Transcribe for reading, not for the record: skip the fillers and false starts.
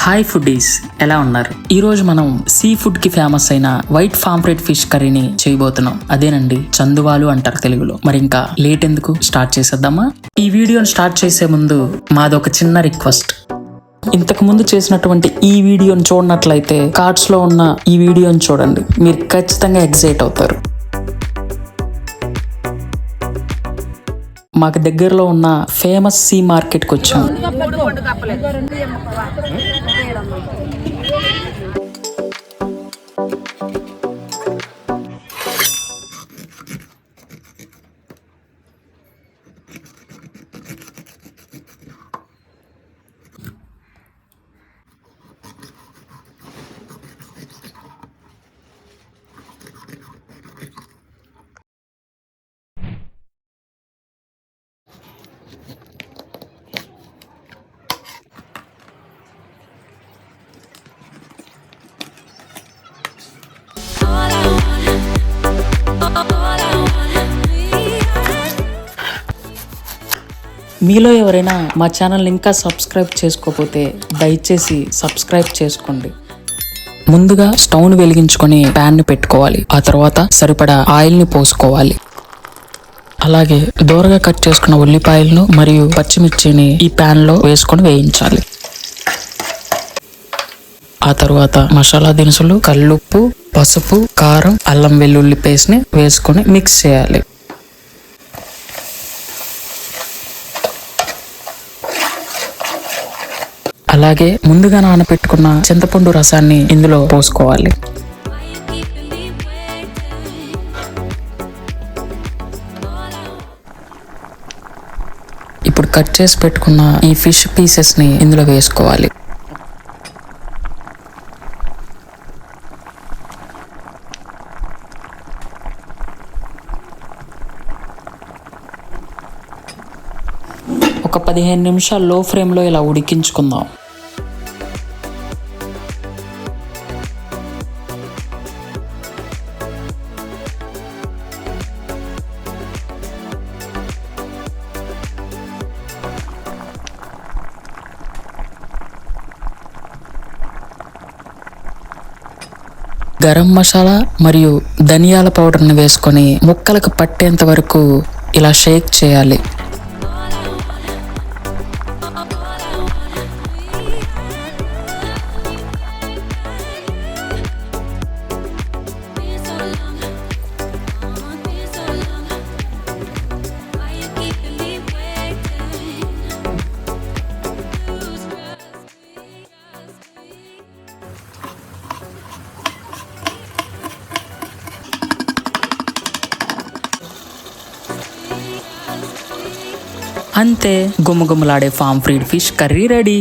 Hi foodies, ఎలా ఉన్నారు? ఈ రోజు మనం సీ ఫుడ్ కి ఫేమస్ అయిన వైట్ పాంఫ్రెట్ ఫిష్ కర్రీని చేయబోతున్నాం. అదేనండి చందువాలు అంటారు తెలుగులో. మరి ఇంకా లేట్ ఎందుకు, స్టార్ట్ చేసేద్దామా? ఈ వీడియోని స్టార్ట్ చేసే ముందు మాదొక చిన్న రిక్వెస్ట్. ఇంతకు ముందు చేసినటువంటి ఈ వీడియోని చూడనట్లయితే కార్డ్స్ లో ఉన్న ఈ వీడియోని చూడండి, మీరు ఖచ్చితంగా ఎగ్జైట్ అవుతారు. మాకు దగ్గరలో ఉన్న ఫేమస్ సీ మార్కెట్కి వచ్చాము. మీలో ఎవరైనా మా ఛానల్ని ఇంకా సబ్స్క్రైబ్ చేసుకోకపోతే దయచేసి సబ్స్క్రైబ్ చేసుకోండి. ముందుగా స్టవ్ను వెలిగించుకొని ప్యాన్ని పెట్టుకోవాలి. ఆ తర్వాత సరిపడా ఆయిల్ని పోసుకోవాలి. అలాగే దూరగా కట్ చేసుకున్న ఉల్లిపాయలను మరియు పచ్చిమిర్చిని ఈ ప్యాన్లో వేసుకొని వేయించాలి. ఆ తర్వాత మసాలా దినుసులు, కల్లుప్పు, పసుపు, కారం, అల్లం వెల్లుల్లి పేస్ట్ని వేసుకొని మిక్స్ చేయాలి. అలాగే ముందుగా నానబెట్టుకున్న చింతపండు రసాన్ని ఇందులో పోసుకోవాలి. ఇప్పుడు కట్ చేసి పెట్టుకున్న ఈ ఫిష్ పీసెస్ని ఇందులో వేసుకోవాలి. ఒక 15 నిమిషాలు లో ఫ్లేమ్లో ఇలా ఉడికించుకుందాం. గరం మసాలా మరియు ధనియాల పౌడర్ని వేసుకొని ముక్కలకు పట్టేంత వరకు ఇలా షేక్ చేయాలి. అంతే, గుమగుమలాడే పాంఫ్రెట్ ఫిష్ కర్రీ రెడీ.